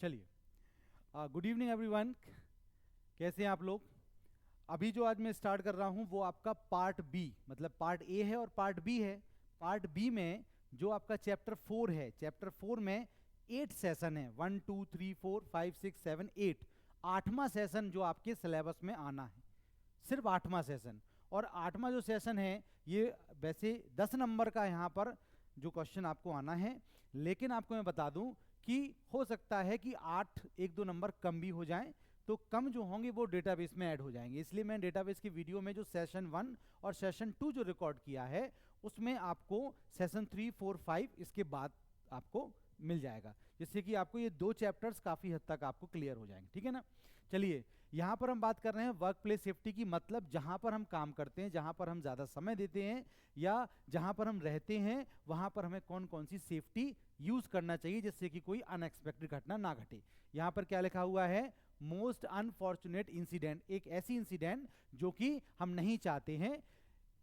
चलिए, good evening everyone. कैसे हैं आप लोग? अभी जो आज मैं स्टार्ट कर रहा हूं वो आपका पार्ट बी, मतलब पार्ट ए है और पार्ट बी है। पार्ट बी में जो आपका चैप्टर 4 है, चैप्टर 4 में 8 सेशन है, 1 2 3 4 5 6 7 8। आठवां सेशन जो आपके सिलेबस में आना है, सिर्फ आठवां सेशन। और आठवां जो सेशन है ये वैसे 10 नंबर का यहाँ पर जो क्वेश्चन आपको आना है, लेकिन आपको मैं बता दूं कि हो सकता है कि 8 एक दो नंबर कम भी हो जाएं, तो कम जो होंगे वो डेटाबेस में ऐड हो जाएंगे। इसलिए मैं डेटाबेस की वीडियो में जो सेशन 1 और सेशन 2 जो रिकॉर्ड किया है उसमें आपको सेशन 3 4 5 इसके बाद आपको मिल जाएगा, जिससे कि आपको ये दो चैप्टर्स काफ़ी हद तक आपको क्लियर हो जाएंगे। ठीक है ना? चलिए, यहाँ पर हम बात कर रहे हैं वर्क प्लेस सेफ्टी की, मतलब जहाँ पर हम काम करते हैं, जहाँ पर हम ज़्यादा समय देते हैं या जहाँ पर हम रहते हैं, वहाँ पर हमें कौन कौन सी सेफ्टी यूज़ करना चाहिए जिससे कि कोई अनएक्सपेक्टेड घटना ना घटे। यहाँ पर क्या लिखा हुआ है? मोस्ट अनफॉर्चुनेट इंसिडेंट, एक ऐसी इंसिडेंट जो कि हम नहीं चाहते हैं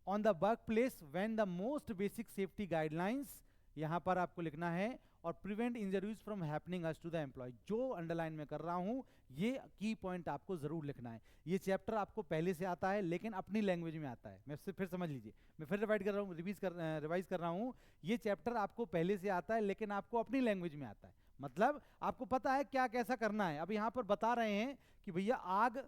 on the work place when the most basic safety guidelines, यहां पर आपको लिखना है, और prevent injuries from happening us to the employ. जो अंडरलाइन में कर रहा हूं ये की पॉइंट आपको जरूर लिखना है। ये चैप्टर आपको पहले से आता है लेकिन अपनी लैंग्वेज में आता है। मैं फिर समझ लीजिए, मैं फिर रिवाइज कर रहा हूँ, रिवाइज कर रहा हूँ। ये चैप्टर आपको पहले से आता है लेकिन आपको अपनी लैंग्वेज में आता है, मतलब आपको पता है क्या कैसा करना है। अब यहां पर बता रहे हैं कि भैया आग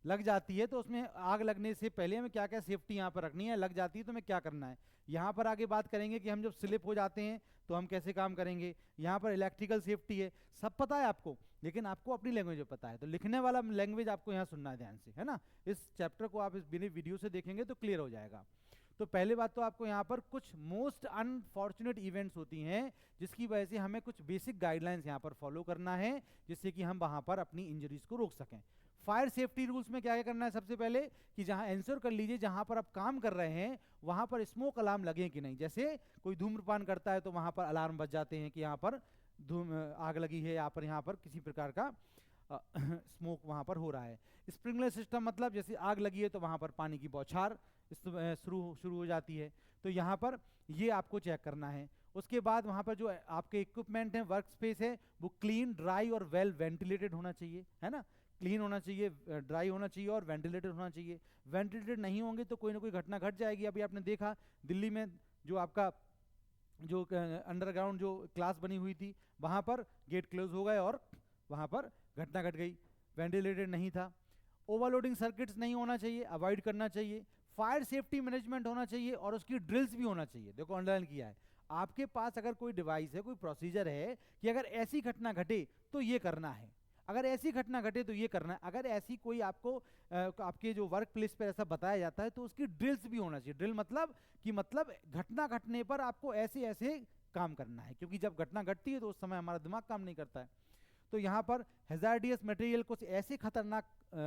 लग जाती है तो उसमें आग लगने से पहले हमें क्या क्या सेफ्टी यहाँ पर रखनी है, लग जाती है तो हमें क्या करना है। यहाँ पर आगे बात करेंगे कि हम जब स्लिप हो जाते हैं तो हम कैसे काम करेंगे। यहाँ पर इलेक्ट्रिकल सेफ्टी है, सब पता है आपको, लेकिन आपको अपनी लैंग्वेज में पता है, तो लिखने वाला लैंग्वेज आपको यहाँ सुनना है ध्यान से, है ना। इस चैप्टर को आप इस वीडियो से देखेंगे तो क्लियर हो जाएगा। तो पहले बात तो आपको यहाँ पर कुछ मोस्ट अनफॉर्चुनेट इवेंट्स होती हैं जिसकी वजह से हमें कुछ बेसिक गाइडलाइंस यहाँ पर फॉलो करना है जिससे कि हम वहाँ पर अपनी इंजरीज को रोक सकें। फायर सेफ्टी रूल्स में क्या क्या करना है? सबसे पहले कि जहां एंश्योर कर लीजिए जहां पर आप काम कर रहे हैं वहां पर स्मोक अलार्म लगे कि नहीं। जैसे कोई धूम्रपान करता है तो वहां पर अलार्म बज जाते हैं कि यहाँ पर आग लगी है, यहाँ पर किसी प्रकार का स्मोक वहां पर हो रहा है। स्प्रिंकलर सिस्टम, मतलब जैसे आग लगी है तो वहां पर पानी की बौछार शुरू हो जाती है, तो यहाँ पर ये आपको चेक करना है। उसके बाद वहाँ पर जो आपके इक्विपमेंट है, वर्क स्पेस है, वो क्लीन, ड्राई और वेल वेंटिलेटेड होना चाहिए, है ना। क्लीन होना चाहिए, ड्राई होना चाहिए और वेंटिलेटेड होना चाहिए। वेंटिलेटेड नहीं होंगे तो कोई ना कोई घटना घट जाएगी। अभी आपने देखा दिल्ली में जो आपका जो अंडरग्राउंड जो क्लास बनी हुई थी वहाँ पर गेट क्लोज हो गए और वहाँ पर घटना घट गई, वेंटिलेटेड नहीं था। ओवरलोडिंग सर्किट्स नहीं होना चाहिए, अवॉइड करना चाहिए। फायर सेफ्टी मैनेजमेंट होना चाहिए और उसकी ड्रिल्स भी होना चाहिए। देखो अंडरलाइन किया है, आपके पास अगर कोई डिवाइस है, कोई प्रोसीजर है कि अगर ऐसी घटना घटे तो ये करना है, अगर ऐसी घटना घटे तो ये करना है। अगर ऐसी कोई आपको आपके जो वर्क प्लेस पर ऐसा बताया जाता है तो उसकी ड्रिल्स भी होना चाहिए। ड्रिल मतलब कि मतलब घटना घटने पर आपको ऐसे ऐसे काम करना है, क्योंकि जब घटना घटती है तो उस समय हमारा दिमाग काम नहीं करता है। तो यहाँ पर हैजार्डियस मटेरियल, कुछ ऐसे खतरनाक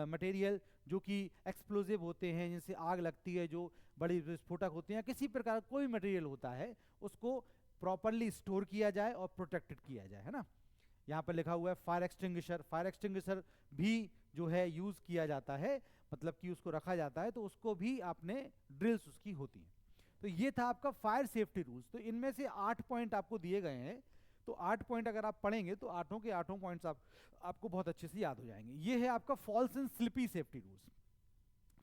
मटेरियल जो कि एक्सप्लोजिव होते हैं, जिनसे आग लगती है, जो बड़ी विस्फोटक होते हैं, किसी प्रकार कोई मटेरियल होता है, उसको प्रॉपरली स्टोर किया जाए और प्रोटेक्टेड किया जाए, है ना। यहाँ पर लिखा हुआ है फायर एक्सटिंग्विशर। फायर एक्सटिंग्विशर भी जो है यूज किया जाता है, मतलब कि उसको रखा जाता है, तो उसको भी आपने ड्रिल्स उसकी होती है। तो ये था आपका फायर सेफ्टी रूल्स। तो इनमें से 8 पॉइंट आपको दिए गए हैं, तो 8 पॉइंट अगर आप पढ़ेंगे तो आठों के आठों पॉइंट्स आपको बहुत अच्छे से याद हो जाएंगे। ये है आपका falls and slippy safety rules.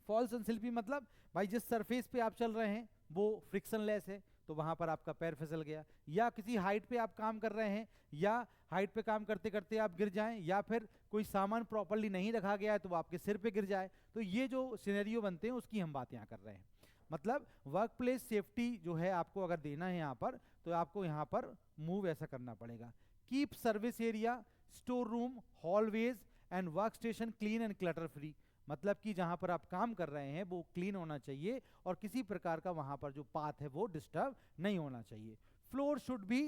Falls and slippy मतलब भाई जिस सरफेस पे आप चल रहे हैं वो फ्रिक्शनलेस है तो वहां पर आपका पैर फिसल गया, या किसी हाइट पे आप काम कर रहे हैं, या हाइट पे काम करते करते आप गिर जाएं, या फिर कोई सामान प्रॉपर्ली नहीं रखा गया है तो वो आपके सिर पे गिर जाए। तो ये जो सिनेरियो बनते हैं उसकी हम बात यहाँ कर रहे हैं। मतलब वर्क प्लेस सेफ्टी जो है आपको अगर देना है यहाँ पर, तो आपको यहाँ पर मूव ऐसा करना पड़ेगा। Keep service area, store room, hallways and work station clean and clutter free. मतलब कि जहां पर आप काम कर रहे हैं वो क्लीन होना चाहिए और किसी प्रकार का वहां पर जो पाथ है वो डिस्टर्ब नहीं होना चाहिए। Floor should be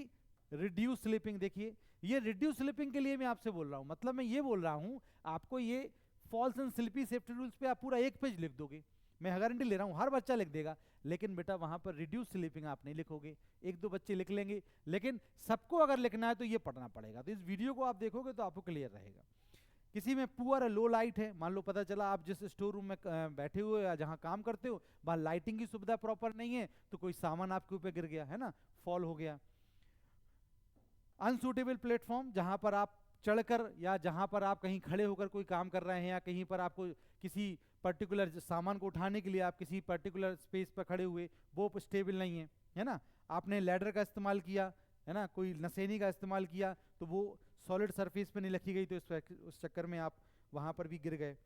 reduce slipping. देखिए ये रिड्यूस स्लिपिंग के लिए मैं आपसे बोल रहा हूं, मतलब मैं ये बोल रहा हूं आपको, ये falls and slippy safety rules पे आप पूरा एक पेज लिख दोगे, मैं गारंटी ले रहा हूं हर बच्चा लिख देगा, लेकिन बेटा वहां पर रिड्यूस स्लीपिंग आप नहीं लिखोगे। एक दो बच्चे लिख लेंगे, लेकिन सबको अगर लिखना है तो ये पढ़ना पड़ेगा। तो इस वीडियो को आप देखोगे तो आपको क्लियर रहेगा। किसी में पुअर लो लाइट है, मान लो पता चला आप जिस स्टोर रूम में बैठे हुए या जहां काम करते हो वहां लाइटिंग की सुविधा प्रॉपर नहीं है, तो कोई सामान आपके ऊपर गिर गया, है ना, फॉल हो गया। अनसूटेबल प्लेटफॉर्म, जहां पर आप चढ़कर या जहां पर आप कहीं खड़े होकर कोई काम कर रहे हैं या कहीं पर आपको किसी पर्टिकुलर सामान को उठाने के लिए आप किसी पर्टिकुलर स्पेस पर खड़े हुए, वो स्टेबल नहीं है ना। आपने लैडर का इस्तेमाल किया है ना, कोई नसेनी का इस्तेमाल किया, तो वो सॉलिड सरफेस पे नहीं रखी गई, तो उस चक्कर में आप वहां पर भी गिर गए।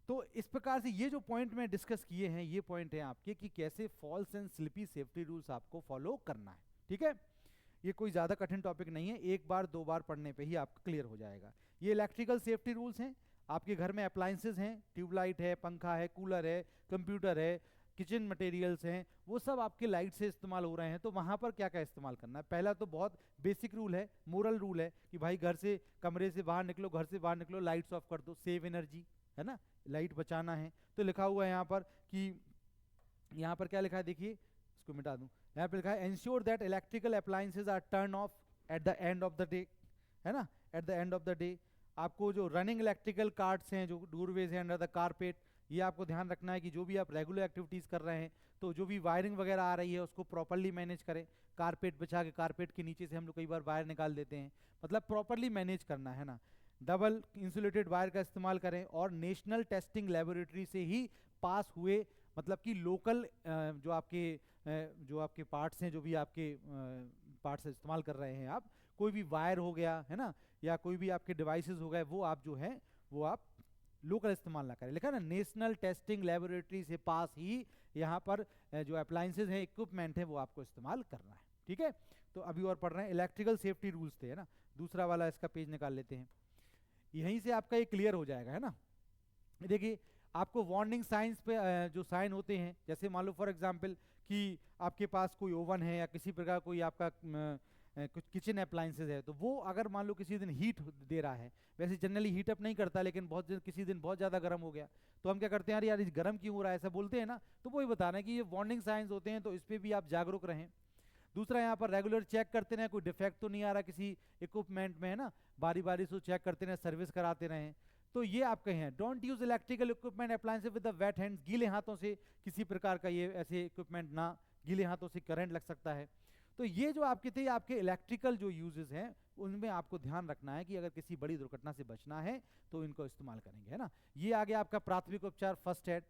तो इस प्रकार से ये जो पॉइंट में डिस्कस किए हैं, ये पॉइंट है आपके कि कैसे falls and slippy safety rules आपको फॉलो करना है। ठीक है, ये कोई ज़्यादा कठिन टॉपिक नहीं है, एक बार दो बार पढ़ने पे ही आपको क्लियर हो जाएगा। ये इलेक्ट्रिकल सेफ्टी रूल्स हैं। आपके घर में अप्लायंसेज हैं, ट्यूबलाइट है, पंखा है, कूलर है, कंप्यूटर है, किचन मटेरियल्स हैं, वो सब आपके लाइट से इस्तेमाल हो रहे हैं, तो वहाँ पर क्या क्या इस्तेमाल करना है। पहला तो बहुत बेसिक रूल है, मोरल रूल है कि भाई घर से, कमरे से बाहर निकलो, घर से बाहर निकलो, लाइट्स ऑफ कर दो, सेव एनर्जी, है ना, लाइट बचाना है। तो लिखा हुआ है यहाँ पर कि, यहाँ पर क्या लिखा है देखिए, इसको मिटा दूं, यहाँ पे लिखा है ensure that electrical appliances are turn off at the end of the day, है ना, at the end of the day. आपको जो रनिंग इलेक्ट्रिकल कार्ड्स हैं, जो डोरवेज हैं अंडर द कारपेट, ये आपको ध्यान रखना है कि जो भी आप रेगुलर एक्टिविटीज कर रहे हैं, तो जो भी वायरिंग वगैरह आ रही है उसको प्रॉपरली मैनेज करें। कारपेट बिछा के, कारपेट के नीचे से हम लोग कई बार वायर निकाल देते हैं, मतलब प्रॉपरली मैनेज करना है ना। डबल इंसुलेटेड वायर का इस्तेमाल करें, और नेशनल टेस्टिंग लेबोरेटरी से ही पास हुए, मतलब कि लोकल जो आपके पार्ट्स हैं, जो भी आपके पार्ट्स इस्तेमाल कर रहे हैं आप, कोई भी वायर हो गया है ना, या कोई भी आपके डिवाइसेस हो गए, वो आप जो है वो आप लोकल इस्तेमाल ना करें। लिखा ना, नेशनल टेस्टिंग लेबोरेटरी से पास ही यहाँ पर जो अप्लायंसेज हैं, इक्विपमेंट है, वो आपको इस्तेमाल करना है। ठीक है, तो अभी और पढ़ रहे हैं, इलेक्ट्रिकल सेफ्टी रूल्स थे, है ना। दूसरा वाला इसका पेज निकाल लेते हैं, यहीं से आपका ये क्लियर हो जाएगा, है ना। देखिए, आपको वार्निंग साइंस पे जो साइन होते हैं, जैसे मान लो फॉर एग्जांपल कि आपके पास कोई ओवन है या किसी प्रकार कोई आपका कुछ किचन अप्लायंसेज है, तो वो अगर मान लो किसी दिन हीट दे रहा है, वैसे जनरली हीट अप नहीं करता, लेकिन किसी दिन बहुत ज़्यादा गर्म हो गया, तो हम क्या करते हैं, यार गर्म क्यों हो रहा है, ऐसा बोलते हैं ना। तो वही बता रहे हैं कि ये वार्निंग साइंस होते हैं, तो इस पर भी आप जागरूक रहें। दूसरा, यहाँ पर रेगुलर चेक करते रहें, कोई डिफेक्ट तो नहीं आ रहा किसी इक्विपमेंट में, है ना, बारी बारी से चेक करते रहें, सर्विस कराते रहें। तो ये आपके हैं, don't use electrical equipment appliances with the wet hands, गीले हाथों से किसी प्रकार का ये ऐसे इक्विपमेंट ना, गीले हाथों से करंट लग सकता है। तो ये जो आपके थे, आपके इलेक्ट्रिकल जो यूजेस हैं, उनमें आपको ध्यान रखना है कि अगर किसी बड़ी दुर्घटना से बचना है तो इनको इस्तेमाल करेंगे, है ना। ये आ गया आपका प्राथमिक उपचार, फर्स्ट एड,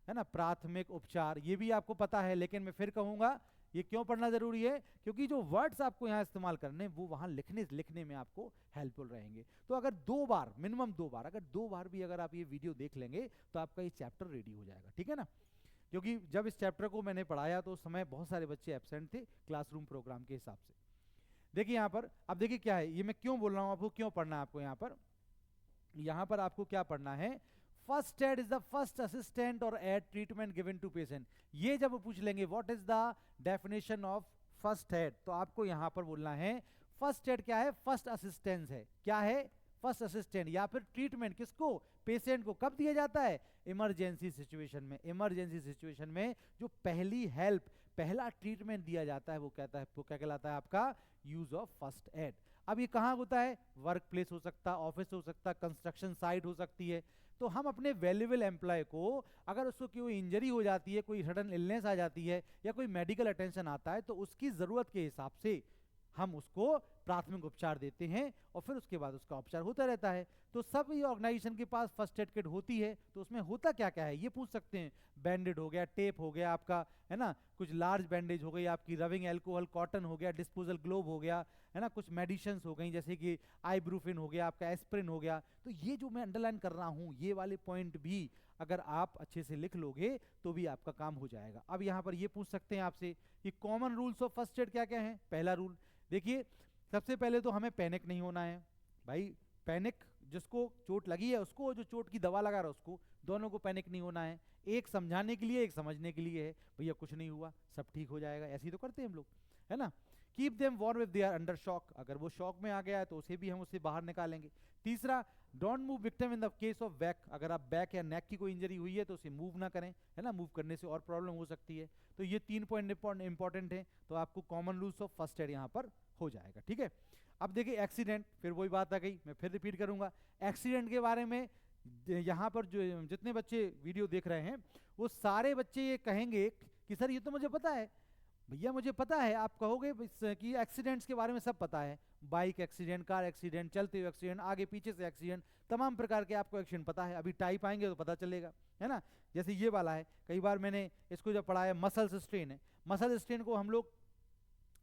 है ना, प्राथमिक उपचार, ये भी आपको पता है, लेकिन मैं फिर कहूंगा ये क्यों पढ़ना जरूरी है, क्योंकि जो वर्ड्स आपको यहाँ इस्तेमाल करने, वो वहाँ लिखने में आपको हेल्पफुल रहेंगे। तो अगर दो बार, मिनिमम दो बार, अगर दो बार भी अगर आप ये वीडियो देख लेंगे, तो आपका ये चैप्टर रेडी हो जाएगा। ठीक है ना, क्योंकि जब इस चैप्टर को मैंने पढ़ाया तो उस समय बहुत सारे बच्चे एब्सेंट थे क्लासरूम प्रोग्राम के हिसाब से। देखिए यहाँ पर, अब देखिए क्या है, ये मैं क्यों बोल रहा हूँ आपको, क्यों पढ़ना है आपको यहाँ पर आपको क्या पढ़ना है। First aid is the first assistant और aid treatment given to patient. ये जब पूछ लेंगे what is the definition of first aid, तो आपको यहां पर बोलना है फर्स्ट एड क्या है, फर्स्ट असिस्टेंस है। क्या है, फर्स्ट असिस्टेंट या फिर ट्रीटमेंट, किसको, पेशेंट को। कब दिया जाता है, इमरजेंसी सिचुएशन में। इमरजेंसी सिचुएशन में जो पहली हेल्प, पहला ट्रीटमेंट दिया जाता है, वो कहता है, वो क्या कहलाता है आपका, यूज ऑफ फर्स्ट एड। अब ये कहाँ होता है, वर्क प्लेस हो सकता है, ऑफिस हो सकता है, कंस्ट्रक्शन साइट हो सकती है। तो हम अपने वैल्यूएबल एम्प्लॉय को, अगर उसको कोई इंजरी हो जाती है, कोई सडन इलनेस आ जाती है, या कोई मेडिकल अटेंशन आता है, तो उसकी जरूरत के हिसाब से हम उसको प्राथमिक उपचार देते हैं, और फिर उसके बाद उसका उपचार होता रहता है। तो सब ये ऑर्गेनाइजेशन के पास फर्स्ट एड किट होती है, तो उसमें होता क्या क्या है ये पूछ सकते हैं। बैंडेड हो गया, टेप हो गया आपका, है ना, कुछ लार्ज बैंडेज हो गई आपकी, रबिंग एल्कोहल, कॉटन हो गया, डिस्पोजल ग्लोव हो गया, है ना, कुछ मेडिसिन्स हो गई जैसे कि आइब्रूफिन हो गया आपका, एस्प्रिन हो गया। तो ये जो मैं अंडरलाइन कर रहा हूँ, ये वाले पॉइंट भी अगर आप अच्छे से लिख लोगे तो भी आपका काम हो जाएगा। अब यहाँ पर ये पूछ सकते हैं आपसे कि common rules of first add क्या क्या है। पहला रूल देखिए, सबसे पहले तो हमें पैनिक नहीं होना है भाई। पैनिक, जिसको चोट लगी है उसको, जो चोट की दवा लगा रहा है उसको, दोनों को पैनिक नहीं होना है। एक समझाने के लिए, एक समझने के लिए है, भैया कुछ नहीं हुआ, सब ठीक हो जाएगा, ऐसे ही तो करते हैं हम लोग, है ना। Keep them warm if they are under shock, अगर वो शॉक में आ गया है तो उसे भी हम उससे बाहर निकालेंगे। तीसरा, don't move victim in the case of back, अगर आप बैक या नेक की कोई इंजरी हुई है तो उसे मूव ना करें, है ना, मूव करने से और प्रॉब्लम हो सकती है। तो ये 3 पॉइंट इंपॉर्टेंट है, तो आपको common rules of first add यहाँ पर हो जाएगा। ठीक है, अब देखिए एक्सीडेंट, फिर वही बात आ गई, मैं फिर रिपीट करूंगा। एक्सीडेंट के बारे में यहाँ पर जो जितने बच्चे वीडियो देख रहे हैं, वो सारे बच्चे ये कहेंगे कि सर ये तो मुझे पता है, भैया मुझे पता है, आप कहोगे कि एक्सीडेंट्स के बारे में सब पता है, बाइक एक्सीडेंट, कार एक्सीडेंट, चलते हुए एक्सीडेंट, आगे पीछे से एक्सीडेंट, तमाम प्रकार के आपको एक्सीडेंट पता है। अभी टाइप आएंगे तो पता चलेगा, है ना। जैसे ये वाला है, कई बार मैंने इसको जब पढ़ा है, मसल्स स्ट्रेन है। मसल स्ट्रेन को हम लोग,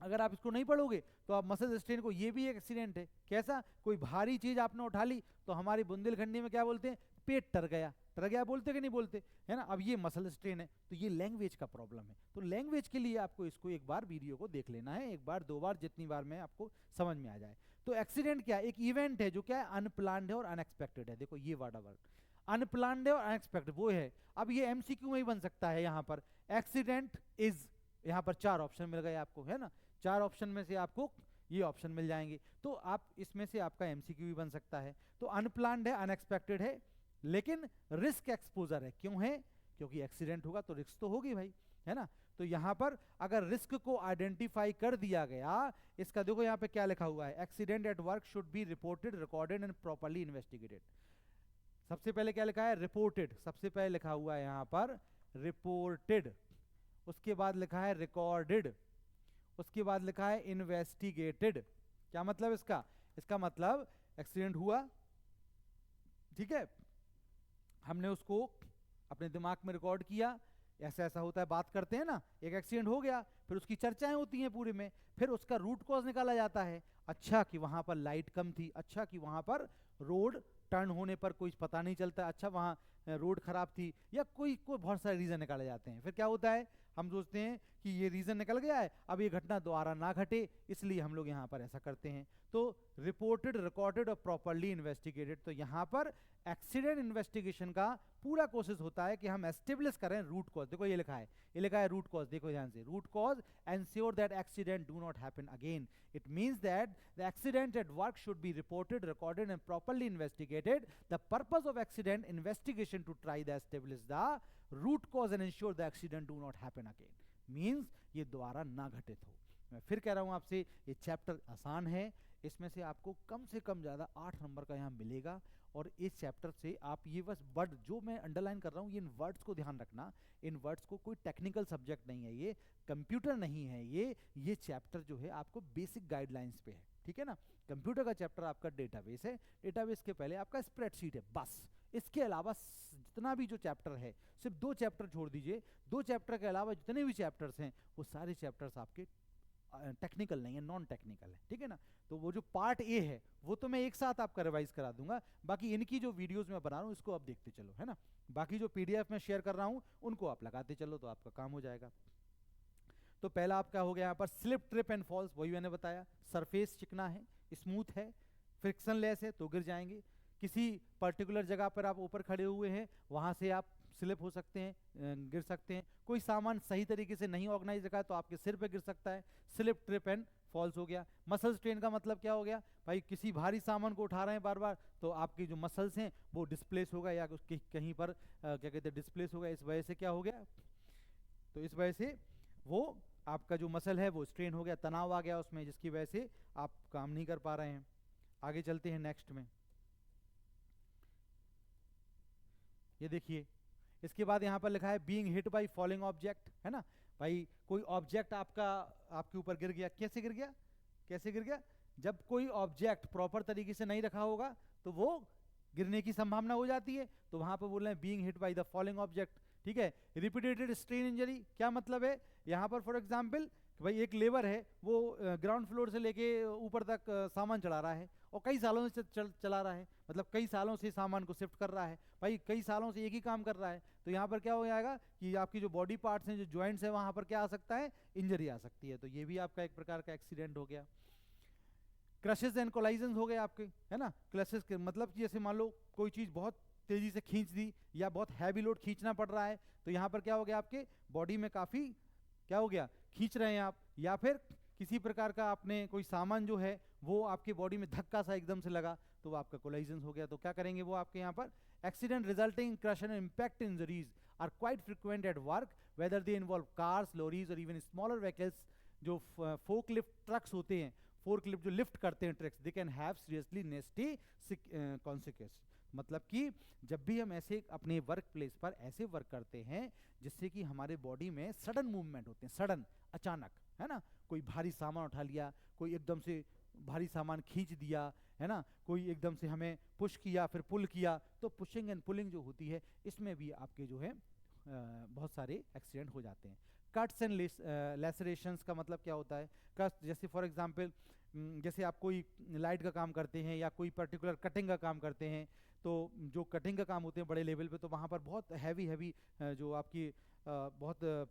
अगर आप इसको नहीं पढ़ोगे तो आप मसल स्ट्रेन को, ये भी एक एक्सीडेंट है। कैसा? कोई भारी चीज आपने उठा ली तो हमारी बुंदेलखंडी में क्या बोलते हैं, पेट टर गया, टर गया बोलते कि नहीं बोलते, है ना। अब ये मसल स्ट्रेन है, तो ये लैंग्वेज का प्रॉब्लम है। तो लैंग्वेज के लिए आपको इसको एक बार वीडियो को देख लेना है, एक बार दो बार, जितनी बार में आपको समझ में आ जाए। तो एक्सीडेंट क्या है? एक इवेंट है जो क्या है, अनप्लान्ड है और अनएक्सपेक्टेड है। देखो ये वर्ड अनप्लान्ड है और अनएक्सपेक्टेड वो है। अब ये एमसीक्यू में ही बन सकता है। यहाँ पर एक्सीडेंट इज, यहाँ पर 4 ऑप्शन मिल गए आपको, है ना। 4 ऑप्शन में से आपको ये ऑप्शन मिल जाएंगे, तो आप इसमें से आपका एमसीक्यू भी बन सकता है। तो अनप्लान्ड है, अनएक्सपेक्टेड है, लेकिन रिस्क एक्सपोजर है। क्यों है? क्योंकि एक्सीडेंट होगा तो रिस्क तो होगी भाई, है ना। तो यहां पर अगर रिस्क को आइडेंटिफाई कर दिया गया, इसका देखो यहां पे क्या लिखा हुआ है, accident at work should be reported, recorded and properly investigated. सबसे पहले क्या लिखा है? रिपोर्टेड। सबसे पहले लिखा हुआ है यहां पर रिपोर्टेड, उसके बाद लिखा है रिकॉर्डेड, उसके बाद लिखा है इन्वेस्टिगेटेड। क्या मतलब इसका? इसका मतलब एक्सीडेंट हुआ, ठीक है, हमने उसको अपने दिमाग में रिकॉर्ड किया, ऐसा ऐसा होता है, बात करते हैं ना, एक एक्सीडेंट हो गया, फिर उसकी चर्चाएं होती हैं पूरे में, फिर उसका रूट कॉज निकाला जाता है। अच्छा कि वहां पर लाइट कम थी, अच्छा कि वहां पर रोड टर्न होने पर कोई पता नहीं चलता, अच्छा वहां रोड खराब थी, या कोई बहुत सारे रीजन निकाले जाते हैं। फिर क्या होता है, हम सोचते हैं कि ये रीजन निकल गया है, अब ये घटना दोबारा ना घटे, इसलिए हम लोग यहाँ पर ऐसा करते हैं। तो रिपोर्टेड, रिकॉर्डेड और प्रॉपर्ली इन्वेस्टिगेटेड। तो यहाँ पर एक्सीडेंट इन्वेस्टिगेशन का पूरा कोशिश होता है कि हम एस्टेब्लिश करें रूट कॉज। देखो ये लिखा है, ये लिखा है रूट कॉज, देखो ध्यान से, root cause ensure that accident do not happen again. It means that the accident at work should be reported, recorded and properly investigated. The purpose of accident investigation to try the establish the root cause and ensure the accident do not happen again. मींस ये दोबारा ना घटित हो। मैं फिर कह रहा हूं आपसे, ये चैप्टर आसान है, इसमें से आपको कम से कम ज़्यादा 8 नंबर का यहाँ मिलेगा। और इस चैप्टर से आप ये बस वर्ड जो मैं अंडरलाइन कर रहा हूँ, ये इन वर्ड्स को ध्यान रखना। इन वर्ड्स को, कोई टेक्निकल सब्जेक्ट नहीं है, ये कंप्यूटर नहीं है, ये चैप्टर जो है आपको बेसिक गाइडलाइंस पे है, ठीक है ना। कंप्यूटर का चैप्टर आपका डेटाबेस है, डेटाबेस के पहले आपका स्प्रेडशीट है, बस। इसके अलावा जितना भी जो चैप्टर है, सिर्फ 2 चैप्टर छोड़ दीजिए, 2 चैप्टर के अलावा जितने भी चैप्टर्स हैं वो सारे चैप्टर्स आपके टेक्निकल नहीं है, नॉन टेक्निकल है, ठीक है ना। तो वो जो पार्ट ए है वो तो मैं एक साथ आपका रिवाइज करा दूंगा, बाकी इनकी जो वीडियोस मैं बना रहा हूँ इसको आप देखते चलो, है ना। बाकी जो पीडीएफ में शेयर कर रहा हूँ उनको आप लगाते चलो, तो आपका काम हो जाएगा। तो पहला आपका हो गया यहाँ पर स्लिप, ट्रिप एंड फॉल्स, वही मैंने बताया। सरफेस चिकना है, स्मूथ है, फ्रिक्शन लेस है तो गिर जाएंगे। किसी पर्टिकुलर जगह पर आप ऊपर खड़े हुए हैं, वहां से आप स्लिप हो सकते हैं, गिर सकते हैं। कोई सामान सही तरीके से नहीं ऑर्गेनाइज रखा है तो आपके सिर पे गिर सकता है। स्लिप, ट्रिप एंड फॉल्स हो गया। मसल स्ट्रेन का मतलब क्या हो गया भाई, किसी भारी सामान को उठा रहे हैं बार बार तो आपकी जो मसल्स हैं वो डिस्प्लेस होगा, या उसके कहीं पर क्या कहते हैं डिस्प्लेस होगा। इस वजह से क्या हो गया, तो इस वजह से वो आपका जो मसल है वो स्ट्रेन हो गया, तनाव आ गया उसमें, जिसकी वजह से आप काम नहीं कर पा रहे हैं। आगे चलते हैं नेक्स्ट में, ये देखिए इसके बाद यहाँ पर लिखा है being hit by fouling object, है ना भाई। कोई ऑब्जेक्ट आपका आपके ऊपर गिर गया, कैसे गिर गया, कैसे गिर गया, जब कोई ऑब्जेक्ट प्रॉपर तरीके से नहीं रखा होगा तो वो गिरने की संभावना हो जाती है। तो वहां पर बोल रहे हैं being hit by the falling object, ठीक है। रिपीटेड स्ट्रेन इंजरी, क्या मतलब है यहाँ पर, फॉर एग्जाम्पल भाई एक लेबर है, वो ग्राउंड फ्लोर से लेके ऊपर तक सामान चढ़ा रहा है और कई सालों से चला रहा है, मतलब कई सालों से सामान को शिफ्ट कर रहा है भाई, कई सालों से एक ही काम कर रहा है। तो यहाँ पर क्या हो जाएगा कि आपकी जो बॉडी पार्ट्स हैं, जो जॉइंट्स हैं, वहां पर क्या आ सकता है, इंजरी आ सकती है। तो ये भी आपका एक प्रकार का एक्सीडेंट हो गया। क्रशेस एंड कोलाइजन हो गए आपके, है ना। क्रशेस के मतलब कि जैसे मान लो कोई चीज बहुत तेजी से खींच दी या बहुत हैवी लोड खींचना पड़ रहा है, तो यहाँ पर क्या हो गया, आपके बॉडी में काफी क्या हो गया, खींच रहे हैं आप, या फिर किसी प्रकार का आपने कोई सामान जो है वो आपके बॉडी में धक्का सा एकदम से लगा तो वो आपका कोलाइजन हो गया। तो क्या करेंगे वो आपके यहाँ पर, accident resulting in crush and impact injuries are quite frequent at work whether they involve cars, lorries और इवन स्मॉलर व्हीकल्स। जो फोक लिफ्ट ट्रक्स होते हैं, फोर्क लिफ्ट जो लिफ्ट करते हैं trucks, they can have seriously नेस्टी consequence. मतलब कि जब भी हम ऐसे अपने वर्क प्लेस पर ऐसे वर्क करते हैं जिससे कि हमारे बॉडी में सडन मूवमेंट होते हैं, सडन, अचानक, है ना, कोई भारी सामान उठा लिया, कोई एकदम से भारी सामान खींच दिया, है ना, कोई एकदम से हमें पुश किया फिर पुल किया, तो पुशिंग एंड पुलिंग जो होती है इसमें भी आपके जो है बहुत सारे एक्सीडेंट हो जाते हैं। कट्स एंड लेसरेशंस का मतलब क्या होता है? कट्स जैसे फॉर एग्जांपल जैसे आप कोई लाइट का काम करते हैं या कोई पर्टिकुलर कटिंग का काम करते हैं, तो जो कटिंग का काम होते हैं बड़े लेवल पे, तो वहाँ पर बहुत हैवी हैवी जो आपकी बहुत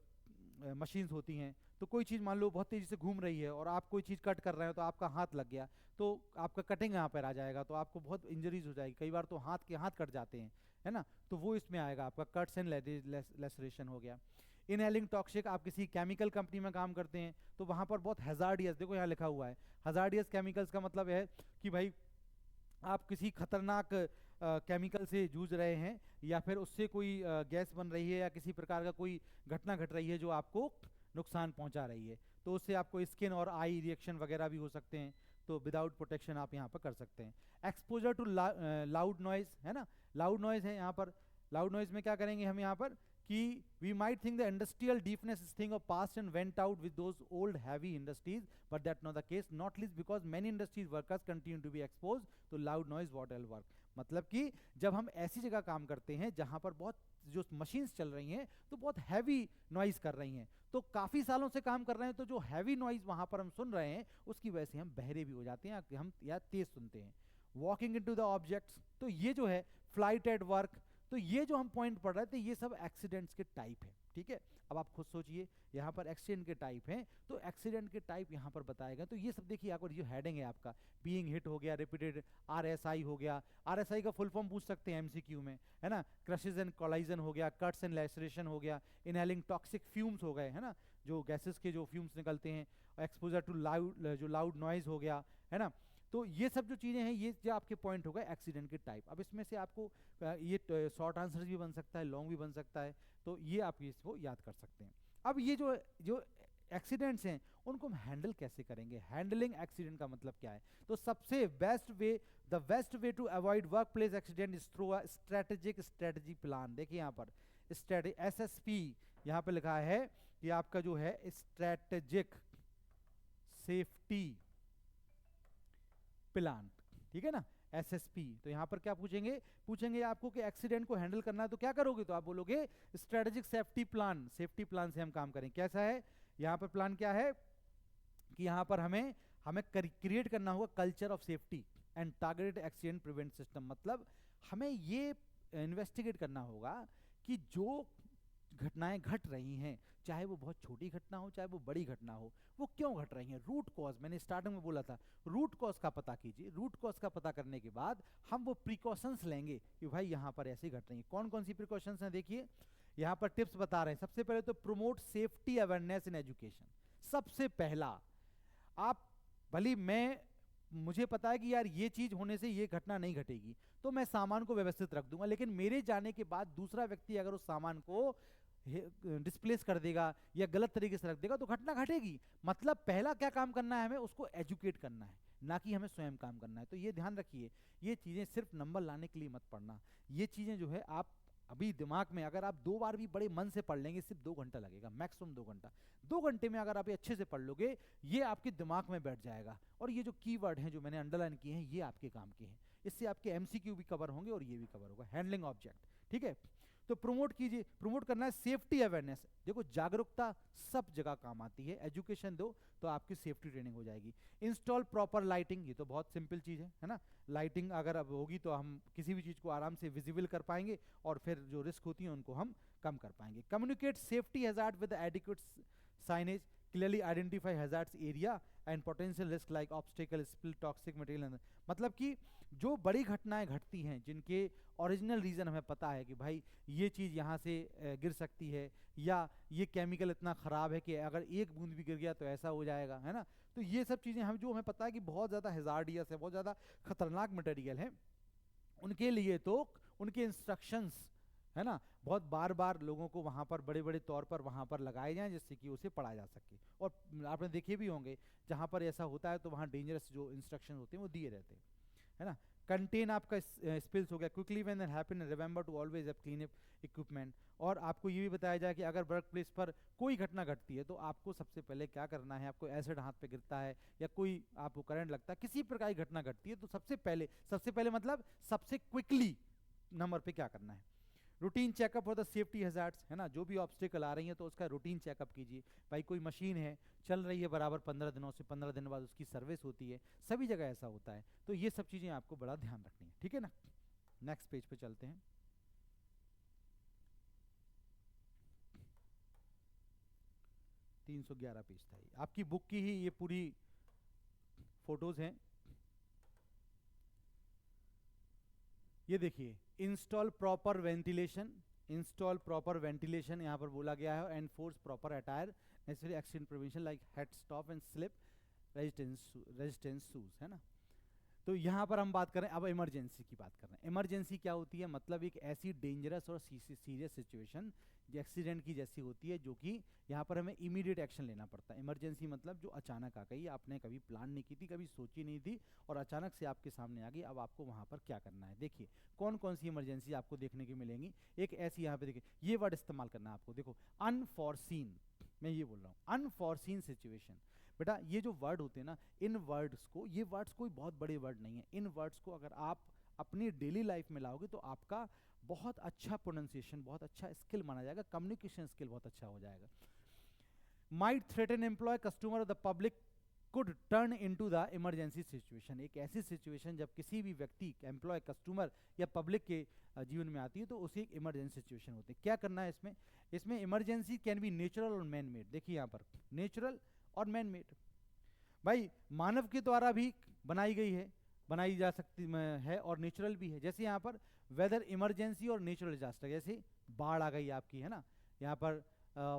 मशीन्स होती हैं, तो कोई चीज़ मान लो बहुत तेज़ी से घूम रही है और आप कोई चीज़ कट कर रहे हो तो आपका हाथ लग गया, तो आपका कटिंग यहाँ पर आ जाएगा, तो आपको बहुत इंजरीज हो जाएगी, कई बार तो हाथ के हाथ कट जाते हैं, है ना, तो वो इसमें आएगा आपका कट्स एंड लेसरेशन हो गया। इनहेलिंग टॉक्सिक, आप किसी केमिकल कंपनी में काम करते हैं तो वहाँ पर बहुत हैजार्डियस, देखो यहाँ लिखा हुआ है हैजार्डियस केमिकल्स का मतलब है कि भाई आप किसी खतरनाक केमिकल से जूझ रहे हैं या फिर उससे कोई गैस बन रही है या किसी प्रकार का कोई घटना घट रही है जो आपको नुकसान पहुंचा रही है, तो उससे आपको स्किन और आई रिएक्शन वगैरह भी हो सकते हैं, तो विदाउट प्रोटेक्शन आप यहाँ पर कर सकते हैं। एक्सपोजर टू लाउड नॉइज, है ना, लाउड नॉइज है यहाँ पर, लाउड नॉइज में क्या करेंगे हम यहाँ पर कि we might think the industrial deafness is thing of past and went out with those old heavy industries, but that's not the case, not least because many industries workers continue to be exposed to loud noise while work। मतलब कि जब हम ऐसी जगह काम करते हैं जहां पर बहुत जो मशीन्स चल रही हैं तो बहुत हैवी नॉइज कर रही हैं, तो काफ़ी सालों से काम कर रहे हैं, तो जो हैवी नॉइज वहां पर हम सुन रहे हैं उसकी वजह से हम बहरे भी हो जाते हैं, हम या तेज सुनते हैं। वॉकिंग इनटू द ऑब्जेक्ट्स, तो ये जो है फ्लाइट एट वर्क, तो ये जो हम पॉइंट पढ़ रहे थे ये सब एक्सीडेंट्स के टाइप है, ठीक है। अब आप खुद सोचिए, यहाँ पर एक्सीडेंट के टाइप हैं, तो एक्सीडेंट के टाइप यहाँ पर बताए गए, तो ये सब देखिए आपको, जो हेडिंग है आपका बीइंग हिट हो गया, रिपीटेड आरएसआई हो गया, आरएसआई का फुल फॉर्म पूछ सकते हैं एमसीक्यू में, है ना, क्रशेज एंड कोलाइजन हो गया, कट्स एंड लैसरेशन हो गया, इनहेलिंग टॉक्सिक फ्यूम्स हो गए, है ना, जो गैसेस के जो फ्यूम्स निकलते हैं, एक्सपोजर टू लाउड, जो लाउड नॉइज हो गया, है ना, तो ये सब जो चीज़ें हैं ये जो आपके पॉइंट हो गए एक्सीडेंट के टाइप। अब इसमें से आपको ये शॉर्ट आंसर भी बन सकता है, लॉन्ग भी बन सकता है, तो ये आप इसको याद कर सकते हैं। अब ये जो जो एक्सीडेंट्स हैं उनको हम हैंडल कैसे करेंगे, हैंडलिंग एक्सीडेंट का मतलब क्या है, तो सबसे best way, the best way to avoid workplace accident is through a strategy plan. देखिए यहाँ पर SSP यहाँ पे लिखा है कि आपका जो है स्ट्रेटेजिक सेफ्टी प्लान, ठीक है ना, SSP। तो यहाँ पर क्या पूछेंगे आपको कि एक्सीडेंट को हैंडल करना है तो क्या करोगे, तो आप बोलोगे strategic safety plan, safety plan से हम काम करें। कैसा है यहाँ पर प्लान, क्या है कि यहाँ पर हमें क्रिएट करना होगा culture of safety and targeted accident prevent system. मतलब हमें ये इन्वेस्टिगेट करना होगा कि जो घटनाएं घट रही हैं, चाहे वो बहुत छोटी घटना हो चाहे वो बड़ी घटना हो, वो क्यों घट रही हैं, रूट कॉज, मैंने स्टार्टिंग में बोला था रूट कॉज का पता कीजिए। रूट कॉज का पता करने के बाद हम वो प्रिकॉशंस लेंगे कि भाई यहाँ पर ऐसी घट रही है, कौन कौन सी प्रिकॉशंस हैं, देखिए यहाँ पर टिप्स बता रहे हैं। सबसे पहले तो promote safety awareness in education. सबसे पहला, आप भली मुझे पता है कि यार ये चीज होने से ये घटना नहीं घटेगी तो मैं सामान को व्यवस्थित रख दूंगा, लेकिन मेरे जाने के बाद दूसरा व्यक्ति अगर उस सामान को डिस्प्लेस कर देगा या गलत तरीके से रख देगा तो घटना घटेगी। मतलब पहला क्या काम करना है, हमें उसको एजुकेट करना है, ना कि हमें स्वयं काम करना है। तो ये ध्यान रखिए, ये चीजें सिर्फ नंबर लाने के लिए मत पढ़ना, ये चीजें जो है आप अभी दिमाग में, अगर आप 2 बार भी बड़े मन से पढ़ लेंगे, सिर्फ 2 घंटा लगेगा, मैक्सिमम 2 घंटा, 2 घंटे में अगर आप ये अच्छे से पढ़ लोगे ये आपके दिमाग में बैठ जाएगा। और ये जो कीवर्ड हैं जो मैंने अंडरलाइन किए हैं ये आपके काम के हैं, इससे आपके एमसीक्यू भी कवर होंगे और ये भी कवर होगा। हैंडलिंग ऑब्जेक्ट, ठीक है, तो प्रमोट कीजिए, प्रमोट करना है सेफ्टी अवेयरनेस। देखो जागरूकता सब जगह काम आती है, एजुकेशन दो तो आपकी सेफ्टी ट्रेनिंग हो जाएगी। इंस्टॉल प्रॉपर लाइटिंग, ये तो बहुत सिंपल चीज़ है ना, लाइटिंग अगर अब होगी तो हम किसी भी चीज़ को आराम से विजिबल कर पाएंगे और फिर जो रिस्क होती है उनको हम कम कर पाएंगे। Communicate safety hazard with adequate signage, clearly identify hazards area and potential risk like obstacle, spill, toxic material. मतलब कि जो बड़ी घटनाएं घटती हैं जिनके ओरिजिनल रीज़न हमें पता है कि भाई ये चीज़ यहाँ से गिर सकती है या ये केमिकल इतना ख़राब है कि अगर एक बूंद भी गिर गया तो ऐसा हो जाएगा, है ना, तो ये सब चीज़ें हमें पता है कि बहुत ज़्यादा हैजार्डियस है, बहुत ज़्यादा खतरनाक मटेरियल है, उनके लिए तो उनके इंस्ट्रक्शंस, है ना, बहुत बार बार लोगों को वहाँ पर बड़े बड़े तौर पर वहाँ पर लगाए जाएं जिससे कि उसे पढ़ा जा सके। और आपने देखे भी होंगे जहाँ पर ऐसा होता है तो वहाँ डेंजरस जो इंस्ट्रक्शन होते हैं वो दिए रहते हैं, है ना। कंटेन आपका स्पिल्स हो गया, quickly when that happen remember to always have clean equipment. और आपको ये भी बताया जाए कि अगर वर्क प्लेस पर कोई घटना घटती है तो आपको सबसे पहले क्या करना है, आपको एसिड हाथ पे गिरता है या कोई आपको करंट लगता है, किसी प्रकार की घटना घटती है तो सबसे पहले मतलब सबसे क्विकली नंबर पे क्या करना है, routine checkup for the safety hazards, है ना, जो भी ऑब्स्टिकल आ रही है तो उसका रूटीन चेकअप कीजिए। भाई कोई मशीन है चल रही है बराबर 15 दिनों से, 15 दिन बाद उसकी सर्विस होती है, सभी जगह ऐसा होता है, तो ये सब चीज़ें आपको बड़ा ध्यान रखनी है, ठीक है ना। नेक्स्ट पेज पे चलते हैं। तीन 311 पेज था ये, आपकी बुक की ही ये पूरी फोटोज हैं। ये देखिए, इंस्टॉल प्रॉपर वेंटिलेशन यहाँ पर बोला गया है, enforce proper attire, necessary accident prevention like head stop and slip resistance shoes, है ना। तो यहाँ पर हम बात करें अब इमरजेंसी की बात कर रहे हैं। इमरजेंसी क्या होती है, मतलब एक ऐसी डेंजरस और सीरियस सिचुएशन जो एक्सीडेंट की जैसी होती है, जो कि यहाँ पर हमें इमीडिएट एक्शन लेना पड़ता है। इमरजेंसी मतलब जो अचानक आ गई, आपने कभी प्लान नहीं की थी, कभी सोची नहीं थी और अचानक से आपके सामने आ गई, अब आपको वहाँ पर क्या करना है। देखिए कौन कौन सी इमरजेंसी आपको देखने की मिलेंगी। एक ऐसी यहाँ पे देखिए, ये वर्ड इस्तेमाल करना है आपको, देखो अनफॉरसीन, मैं ये बोल रहा हूँ अनफॉरसीन सिचुएशन। बेटा ये जो वर्ड होते हैं ना, इन वर्ड्स को, ये वर्ड्स कोई बहुत बड़े वर्ड नहीं है, इन वर्ड्स को अगर आप अपनी डेली लाइफ में लाओगे तो आपका बहुत अच्छा प्रोनाउंसिएशन, बहुत अच्छा स्किल माना जाएगा, कम्युनिकेशन स्किल बहुत अच्छा हो जाएगा। माइट थ्रेटन एम्प्लॉय कस्टमर और the public could turn into the emergency situation. एक ऐसी सिचुएशन जब किसी भी व्यक्ति, एम्प्लॉय, कस्टमर या पब्लिक के जीवन में आती है तो उसे एक इमरजेंसी सिचुएशन होती है। क्या करना है इसमें इमरजेंसी कैन बी नेचुरल और मैन मेड। देखिए यहाँ पर नेचुरल और मैन मेड, भाई मानव के द्वारा भी बनाई जा सकती है और नेचुरल भी है। जैसे यहाँ पर वेदर इमरजेंसी और नेचुरल डिजास्टर, जैसे बाढ़ आ गई आपकी, है ना, यहाँ पर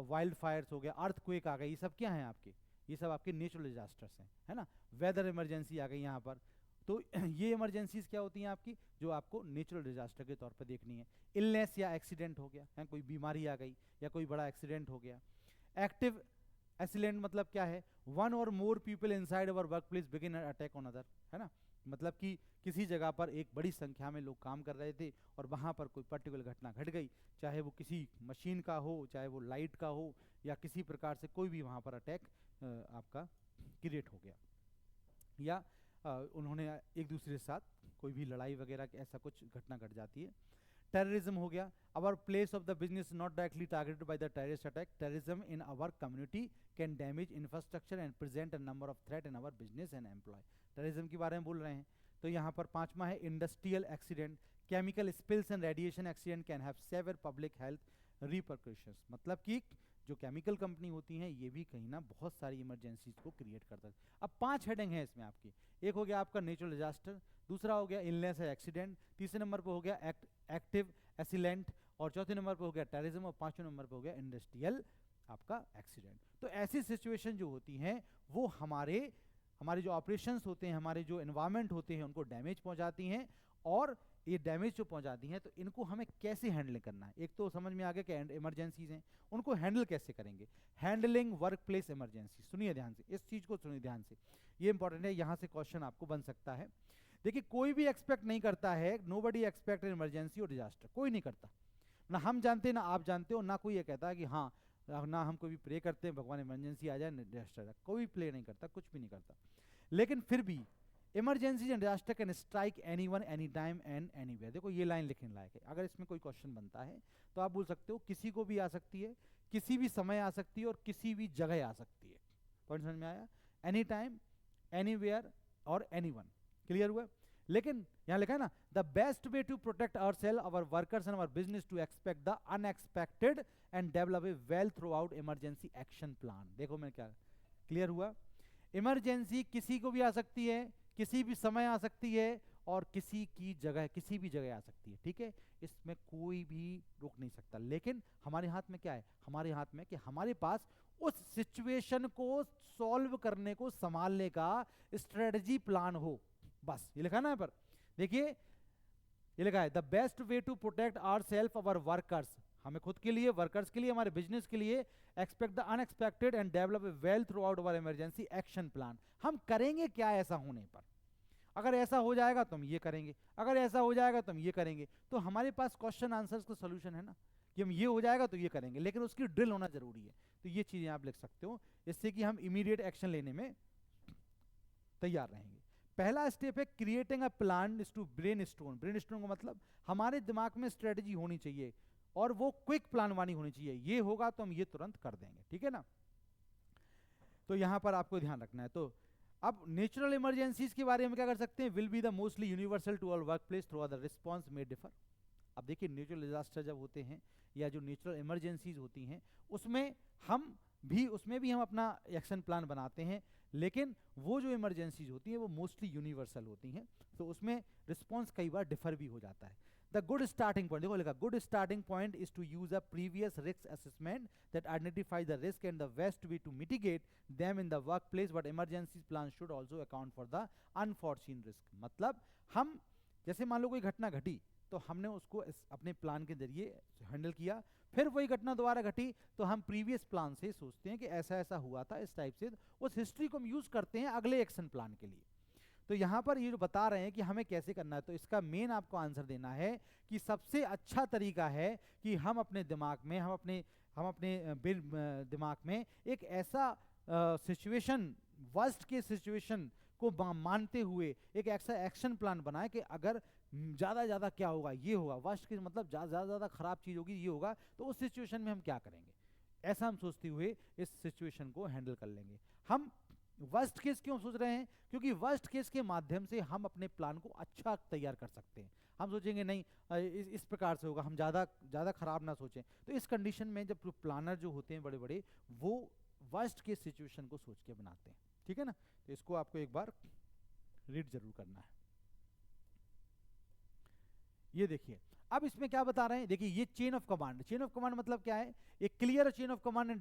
वाइल्ड फायर्स हो गया, अर्थक्वेक आ गई, ये सब क्या हैं आपके, ये सब आपके नेचुरल डिजास्टर्स हैं, है ना। वेदर इमरजेंसी आ गई यहाँ पर, तो ये इमरजेंसीज क्या होती हैं आपकी, जो आपको नेचुरल डिजास्टर के तौर पर देखनी है। इलनेस या एक्सीडेंट हो गया है, कोई बीमारी आ गई या कोई बड़ा एक्सीडेंट हो गया। एक्टिव एसिलेंट मतलब क्या है, वन और more people inside our work place begin attack on other, है ना, मतलब कि किसी जगह पर एक बड़ी संख्या में लोग काम कर रहे थे और वहाँ पर कोई पर्टिकुलर घटना घट गई, चाहे वो किसी मशीन का हो, चाहे वो लाइट का हो, या किसी प्रकार से कोई भी वहाँ पर अटैक आपका क्रिएट हो गया, या उन्होंने एक दूसरे के साथ कोई भी लड़ाई वगैरह ऐसा कुछ घटना घट जाती है। टेररिज्म हो गया, our place of the business not directly targeted by the terrorist attack, terrorism in our community can damage infrastructure and present a number of threat in our business and employ. Terrorism के बारे में बोल रहे हैं। तो यहाँ पर पांचवा है industrial accident, chemical spills and radiation accident can have severe public health repercussions, मतलब कि जो केमिकल कंपनी होती हैं ये भी कहीं ना बहुत सारी इमरजेंसीज को क्रिएट करता है। अब 5 हेडिंग है इसमें आपकी, एक हो गया आपका नेचुरल डिजास्टर, दूसरा हो गया इलनेस है एक्सीडेंट, तीसरे नंबर पर हो गया एक्टिव एसिलेंट, और चौथे नंबर पर हो गया टेररिज्म, और पांचवें नंबर पर हो गया इंडस्ट्रियल आपका एक्सीडेंट। तो ऐसी सिचुएशन जो होती हैं वो हमारे जो ऑपरेशंस होते हैं, हमारे जो एनवायरनमेंट होते हैं उनको डैमेज पहुंचाती हैं, और ये डैमेज जो पहुंचाती हैं तो इनको हमें कैसे हैंडल करना है। एक तो समझ में आ गया कि इमरजेंसीज हैं, उनको हैंडल कैसे करेंगे। हैंडलिंग वर्क प्लेस इमरजेंसी, सुनिए ध्यान से, इस चीज को सुनिए ध्यान से, ये इंपॉर्टेंट है, यहाँ से क्वेश्चन आपको बन सकता है। देखिए कोई भी एक्सपेक्ट नहीं करता है, नोबडी एक्सपेक्ट एन इमरजेंसी और डिजास्टर, कोई नहीं करता, ना हम जानते ना आप जानते हो, ना कोई ये कहता है कि हाँ, ना हम कोई भी प्रे करते हैं भगवान इमरजेंसी आ जाए डिजास्टर, कोई प्ले नहीं करता, कुछ भी नहीं करता। लेकिन फिर भी emergency and disaster can strike anyone any time and anywhere. देखो ये लाइन लिखने लायक है, अगर इसमें कोई क्वेश्चन बनता है तो आप बोल सकते हो किसी को भी आ सकती है, किसी भी समय आ सकती है और किसी भी जगह आ सकती है। पॉइंट समझ में आया, एनी टाइम, एनीवेयर और एनीवन, क्लियर हुआ। लेकिन यहां लिखा है ना, the best way to protect ourselves, our workers and our business to expect the unexpected and develop a well throughout emergency action plan. देखो मैं क्या, क्लियर हुआ। इमरजेंसी किसी को भी आ सकती है, किसी भी समय आ सकती है और किसी की जगह, किसी भी जगह आ सकती है, ठीक है, इसमें कोई भी रोक नहीं सकता। लेकिन हमारे हाथ में क्या है, हमारे हाथ में कि हमारे पास उस सिचुएशन को सॉल्व करने को, संभालने का स्ट्रेटजी प्लान हो, बस ये लिखा ना यहाँ पर, देखिए ये लिखा है the best way to protect our self our workers, हमें खुद के लिए, वर्कर्स के लिए, हमारे बिजनेस के लिए, expect the unexpected and develop a well through out our emergency action plan. हम करेंगे क्या ऐसा होने पर, अगर ऐसा हो जाएगा तो हम ये करेंगे, अगर ऐसा हो जाएगा तो हम ये करेंगे। तो हमारे पास क्वेश्चन आंसर्स का सोल्यूशन है ना, कि हम ये हो जाएगा तो ये करेंगे, लेकिन उसकी ड्रिल होना जरूरी है। तो ये चीजें आप लिख सकते हो, इससे कि हम इमीडिएट एक्शन लेने में तैयार रहेंगे। पहला स्टेप है creating a plan is to brainstorm. Brainstorm का मतलब हमारे दिमाग में स्ट्रेटजी होनी चाहिए और वो क्विक प्लान वाली होनी चाहिए, ये होगा तो हम ये तुरंत कर देंगे, ठीक है ना। तो यहां पर आपको ध्यान रखना है। तो अब नेचुरल इमरजेंसीज के बारे में क्या कर सकते हैं, will be the mostly universal to all workplace through the response में डिफर। अब देखिए नेचुरल डिजास्टर जब होते हैं या जो नेचुरल इमरजेंसीज होती हैं उसमें हम अपना एक्शन प्लान बनाते हैं, लेकिन वो जो इमरजेंसीज होती हैं वो मोस्टली यूनिवर्सल होती हैं, तो उसमें रिस्पॉन्स कई बार डिफर भी हो जाता है। द गुड स्टार्टिंग पॉइंट, देखो लिखा good starting point is to use a previous risk assessment that identify the risk and the best way to mitigate them in the work place, but emergency plan should also account for the unfortunate risk. मतलब हम जैसे मान लो कोई घटना घटी तो हमने उसको अपने प्लान के जरिए हैंडल किया, फिर वही घटना दोबारा घटी तो हम प्रीवियस प्लान से सोचते हैं कि ऐसा ऐसा हुआ था, इस टाइप से उस हिस्ट्री को हम यूज करते हैं अगले एक्शन प्लान के लिए। तो यहाँ पर ये जो बता रहे हैं कि हमें कैसे करना है, तो इसका मेन आपको आंसर देना है कि सबसे अच्छा तरीका है कि हम अपने दिमाग में हम अपने दिमाग में एक ऐसा सिचुएशन, वर्स्ट के सिचुएशन को मानते हुए एक ऐसा एक्शन प्लान बनाए कि अगर ज़्यादा ज़्यादा क्या होगा, ये होगा, वर्स्ट के मतलब ज़्यादा ज़्यादा खराब चीज़ होगी, ये होगा, तो उस सिचुएशन में हम क्या करेंगे, ऐसा हम सोचते हुए इस सिचुएशन को हैंडल कर लेंगे। हम वर्स्ट केस क्यों सोच रहे हैं, क्योंकि वर्स्ट केस के माध्यम से हम अपने प्लान को अच्छा तैयार कर सकते हैं। हम सोचेंगे नहीं इस प्रकार से होगा, हम ज़्यादा खराब ना सोचें। तो इस कंडीशन में जब प्लानर जो होते हैं बड़े बड़े, वो वर्स्ट केस सिचुएशन को सोच के बनाते हैं, ठीक है ना। तो इसको आपको एक बार रीड जरूर करना है। ये देखिए अब इसमें क्या बता रहे हैं, देखिए ये chain of command, chain of command मतलब क्या है, एक clear chain of command and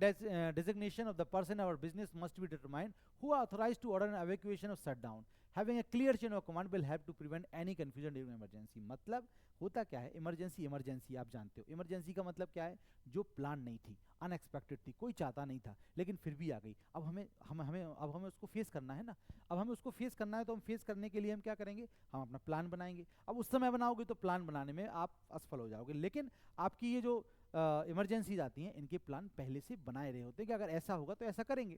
designation of the person और business must be determined who are authorised to order an evacuation और shut down. Having a clear chain of command will help to prevent any confusion during emergency. मतलब होता क्या है, emergency आप जानते हो, emergency का मतलब क्या है, जो प्लान नहीं थी, अनएक्सपेक्टेड थी, कोई चाहता नहीं था, लेकिन फिर भी आ गई। अब हमें उसको फेस करना है ना। अब हमें उसको फेस करना है, तो हम फेस करने के लिए हम क्या करेंगे, हम अपना प्लान बनाएंगे। अब उस समय बनाओगे तो प्लान बनाने में आप असफल हो जाओगे, लेकिन आपकी ये जो इमरजेंसीज आती हैं इनके प्लान पहले से बनाए रहे होते हैं कि अगर ऐसा होगा तो ऐसा करेंगे।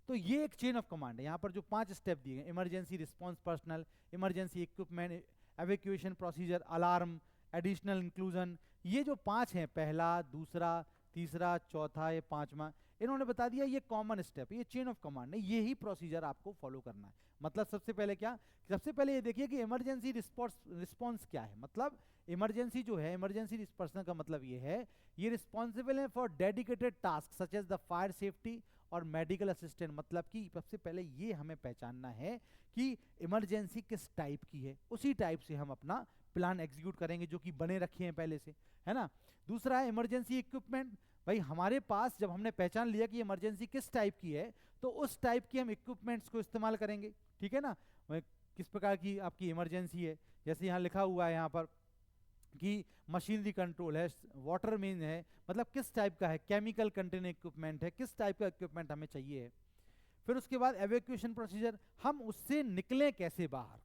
तो ये एक चेन ऑफ कमांड है। यहाँ पर जो 5 स्टेप दिए गए, emergency response personal, emergency equipment, evacuation procedure, alarm, additional inclusion, ये जो 5 हैं, पहला, दूसरा, तीसरा, चौथा, ये 5वां, इन्होंने बता दिया ये कॉमन स्टेप, ये चेन ऑफ कमांड है, ये ही प्रोसीजर आपको फॉलो करना है। मतलब सबसे पहले क्या, सबसे पहले ये देखिए कि इमरजेंसी रिस्पॉन्स क्या है। मतलब इमरजेंसी जो है, इमरजेंसी रिस्पॉन्स का मतलब ये है, ये रिस्पॉन्सिबल है for dedicated task such as the fire safety और मेडिकल असिस्टेंट। मतलब कि सबसे पहले ये हमें पहचानना है कि इमरजेंसी किस टाइप की है, उसी टाइप से हम अपना प्लान एग्जीक्यूट करेंगे जो कि बने रखे हैं पहले से, है ना। दूसरा है इमरजेंसी इक्विपमेंट। भाई हमारे पास जब हमने पहचान लिया कि इमरजेंसी किस टाइप की है, तो उस टाइप की हम इक्विपमेंट्स को इस्तेमाल करेंगे, ठीक है ना। किस प्रकार की आपकी इमरजेंसी है, जैसे यहाँ लिखा हुआ है यहाँ पर कि मशीनरी कंट्रोल है, वाटर मेन है, मतलब किस टाइप का है, केमिकल कंटेनर इक्विपमेंट है, किस टाइप का इक्विपमेंट हमें चाहिए है। फिर उसके बाद एवैक्यूएशन प्रोसीजर, हम उससे निकलें कैसे बाहर,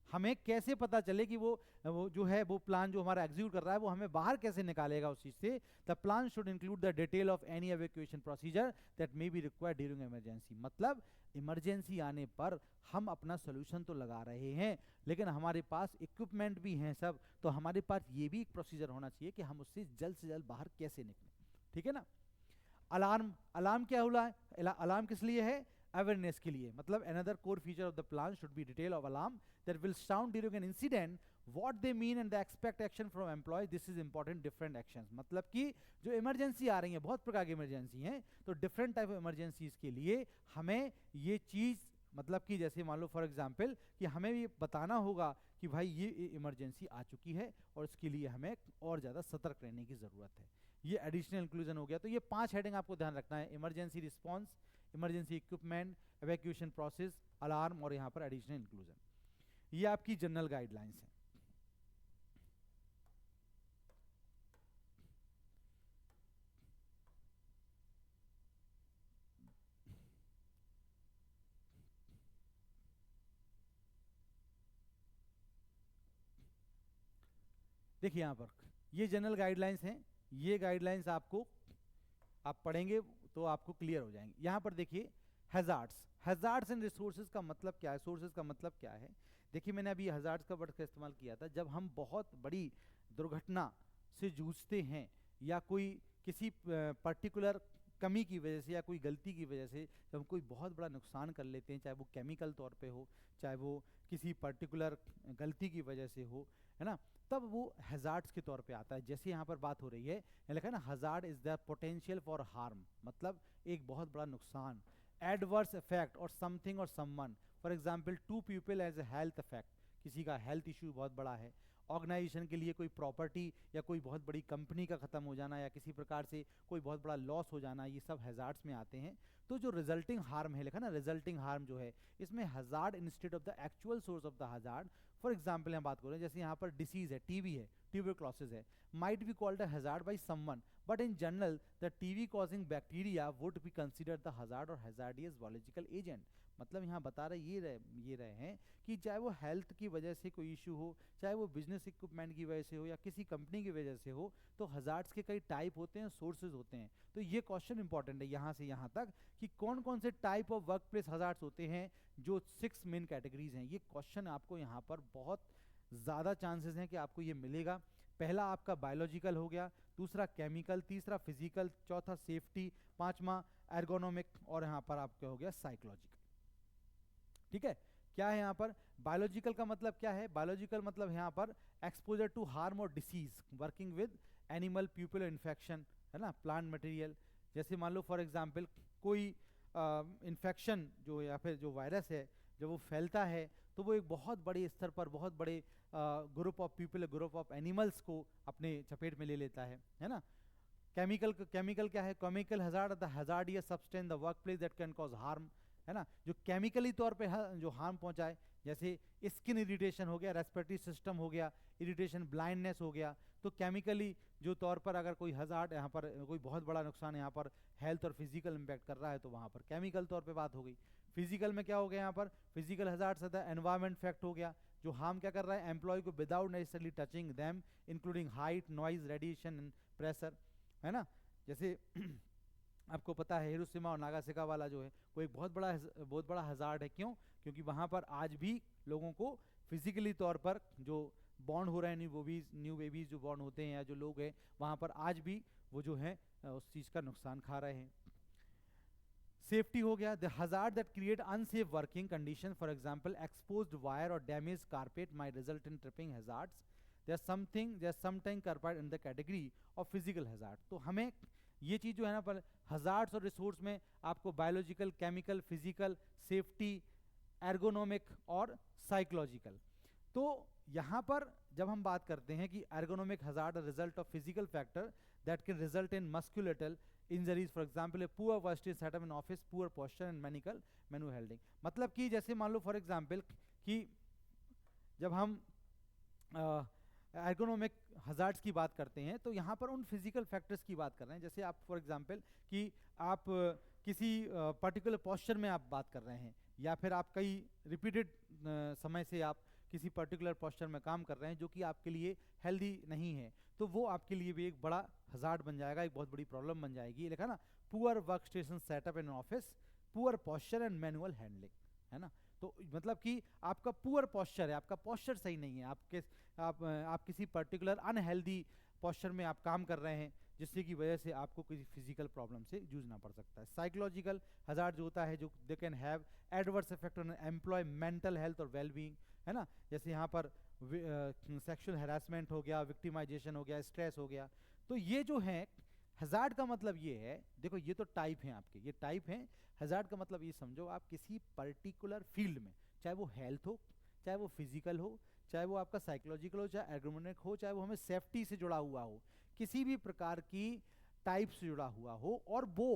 हमें कैसे पता चले कि वो जो है वो प्लान जो हमारा एग्जीक्यूट कर रहा है वो हमें बाहर कैसे निकालेगा उस चीज से। The plan should include the detail of any evacuation procedure that may be required during emergency. मतलब इमरजेंसी आने पर हम अपना सोल्यूशन तो लगा रहे हैं, लेकिन हमारे पास इक्विपमेंट भी हैं सब, तो हमारे पास ये भी एक प्रोसीजर होना चाहिए कि हम उससे जल्द से जल्द बाहर कैसे निकलें, ठीक है ना। अलार्म, अलार्म क्या हुआ है, अलार्म किस लिए है, अवेयरनेस के लिए। मतलब another core feature of the plan should be detail of alarm that will sound during an incident, what they mean and the expect action from employ, this is important different actions. मतलब कि जो emergency आ रही है, बहुत प्रकार की emergency हैं, तो डिफरेंट टाइप ऑफ इमरजेंसीज के लिए हमें ये चीज, मतलब कि जैसे मान लो फॉर एग्जांपल कि हमें ये बताना होगा कि भाई ये इमरजेंसी आ चुकी है और इसके लिए हमें और ज़्यादा सतर्क रहने की ज़रूरत है। ये एडिशनल इंक्लूजन हो गया। तो ये 5 हेडिंग आपको ध्यान रखना है, emergency response, emergency equipment, evacuation process, alarm और यहाँ पर एडिशनल इंक्लूजन। ये आपकी जनरल गाइडलाइंस है। देखिए यहाँ पर ये जनरल गाइडलाइंस हैं, ये गाइडलाइंस आपको आप पढ़ेंगे तो आपको क्लियर हो जाएंगे। यहाँ पर देखिए हैजार्ड्स, हैजार्ड्स एंड रिसोर्सेज का मतलब क्या है, सोर्सेज का मतलब क्या है। देखिए मैंने अभी हैजार्ड्स का वर्ड का इस्तेमाल किया था, जब हम बहुत बड़ी दुर्घटना से जूझते हैं या कोई किसी पर्टिकुलर कमी की वजह से या कोई गलती की वजह से जब हम कोई बहुत बड़ा नुकसान कर लेते हैं, चाहे वो केमिकल तौर पे हो, चाहे वो किसी पर्टिकुलर गलती की वजह से हो, है ना, तब वो हैजार्ड्स के तौर पे आता है। जैसे यहाँ पर बात हो रही है, लिखा है ना, hazard is the potential for harm, मतलब एक बहुत बड़ा नुकसान, एडवर्स इफेक्ट और समथिंग और someone, for example to people as a health effect, किसी का हेल्थ इशू बहुत बड़ा है, ऑर्गेनाइजेशन के लिए कोई प्रॉपर्टी या कोई बहुत बड़ी कंपनी का ख़त्म हो जाना या किसी प्रकार से कोई बहुत बड़ा लॉस हो जाना, ये सब हैजार्ड्स में आते हैं। तो जो रिजल्टिंग हार्म है, लिखा ना रिजल्टिंग हार्म जो है, इसमें hazard instead of the actual source of the hazard, for example हम बात करें जैसे यहाँ पर डिसीज है, टीबी है, ट्यूबरक्लोसिस है, might be called a hazard by someone, but in general the TB causing bacteria would be considered the hazard और हैजार्डियस बायोलॉजिकल एजेंट। मतलब यहाँ बता रहे ये रहे हैं कि चाहे वो हेल्थ की वजह से कोई इशू हो, चाहे वो बिजनेस इक्विपमेंट की वजह से हो या किसी कंपनी की वजह से हो, तो हजार्ड्स के कई टाइप होते हैं, सोर्सेज होते हैं। तो ये क्वेश्चन इंपॉर्टेंट है यहाँ से यहाँ तक कि कौन कौन से type of work place hazards होते हैं, जो 6 मेन कैटेगरीज हैं। ये क्वेश्चन आपको यहाँ पर बहुत ज़्यादा चांसेस हैं कि आपको ये मिलेगा। पहला आपका बायोलॉजिकल हो गया, दूसरा केमिकल, तीसरा फिजिकल, चौथा सेफ्टी, पांचवा एर्गोनोमिक और यहाँ पर आपका हो गया साइकोलॉजिकल। ठीक है, क्या है यहाँ पर बायोलॉजिकल का मतलब क्या है, बायोलॉजिकल मतलब यहाँ पर एक्सपोजर टू हार्म और disease working with animal people infection, है ना, प्लांट मटेरियल। जैसे मान लो फॉर एग्जांपल कोई इन्फेक्शन जो या फिर जो वायरस है जब वो फैलता है तो वो एक बहुत बड़े स्तर पर बहुत बड़े group of people, group of animals को अपने चपेट में ले लेता है ना। केमिकल क्या है, chemical hazard the hazardous substance the work place that can cause harm, है ना, जो केमिकली तौर पे जो हार्म पहुंचाए, जैसे स्किन इरिटेशन हो गया, रेस्पिरेटरी सिस्टम हो गया इरिटेशन, ब्लाइंडनेस हो गया। तो केमिकली जो तौर पर अगर कोई हजार्ड यहाँ पर कोई बहुत बड़ा नुकसान यहाँ पर हेल्थ और फिजिकल इम्पैक्ट कर रहा है तो वहाँ पर केमिकल तौर पे बात हो गई। फिजिकल में क्या हो गया यहाँ पर, फिजिकल हजार्ड से एनवायरमेंट इफेक्ट हो गया, जो हार्म क्या कर रहा है एम्प्लॉय को without necessarily touching them, including height, noise, radiation and pressure, है ना। जैसे आपको पता है हिरोशिमा और नागासाकी वाला जो है वो एक बहुत बड़ा हजार्ड है। क्यों? क्योंकि वहाँ पर आज भी लोगों को फिजिकली तौर पर जो बॉर्न हो रहे हैं, न्यू बेबीज जो बॉर्न होते हैं या जो लोग हैं वहाँ पर आज भी वो जो है उस चीज़ का नुकसान खा रहे हैं। सेफ्टी हो गया, the hazard that create unsafe working condition, for example exposed wire और damage carpet might result in tripping hazards, there sometime carpet in the category of physical hazard. तो हमें ये चीज़ जो है ना पर हजार्ड्स और रिसोर्स में आपको biological, chemical, physical, safety, ergonomic और साइकोलॉजिकल। तो यहाँ पर जब हम बात करते हैं कि ergonomic hazard result of physical factor that can result in musculoskeletal injuries, for example poor workstation setup in office, poor posture and mechanical manual handling. मतलब कि जैसे मान लो फॉर एग्जांपल कि जब हम एर्गोनोमिक हजार्ड्स की बात करते हैं तो यहाँ पर उन फिजिकल फैक्टर्स की बात कर रहे हैं। जैसे आप फॉर एग्जांपल कि आप किसी पर्टिकुलर पोस्चर में आप बात कर रहे हैं या फिर आप कई रिपीटेड समय से आप किसी पर्टिकुलर पोस्चर में काम कर रहे हैं जो कि आपके लिए हेल्दी नहीं है, तो वो आपके लिए भी एक बड़ा हजार्ड बन जाएगा, एक बहुत बड़ी प्रॉब्लम बन जाएगी। लिखा ना poor work station setup in office, poor posture and manual handling, है ना। तो मतलब कि आपका पुअर पोस्चर है, आपका पोस्चर सही नहीं है, आप किसी पर्टिकुलर अनहेल्दी पोस्चर में आप काम कर रहे हैं जिससे की वजह से आपको किसी फिजिकल प्रॉब्लम से जूझना पड़ सकता है। साइकोलॉजिकल हजार्ड जो होता है जो they can have adverse effect on employ mental health और वेलबींग, है ना। जैसे यहाँ पर सेक्सुअल हैरासमेंट हो गया, विक्टिमाइजेशन हो गया, स्ट्रेस हो गया। तो ये जो है हजार्ड का मतलब ये है, देखो ये तो टाइप हैं आपके, ये टाइप हैं। हजार्ड का मतलब ये समझो आप किसी पर्टिकुलर फील्ड में, चाहे वो हेल्थ हो, चाहे वो फिजिकल हो, चाहे वो आपका साइकोलॉजिकल हो, चाहे एर्गोनोमिक हो, चाहे वो हमें सेफ्टी से जुड़ा हुआ हो, किसी भी प्रकार की टाइप से जुड़ा हुआ हो और वो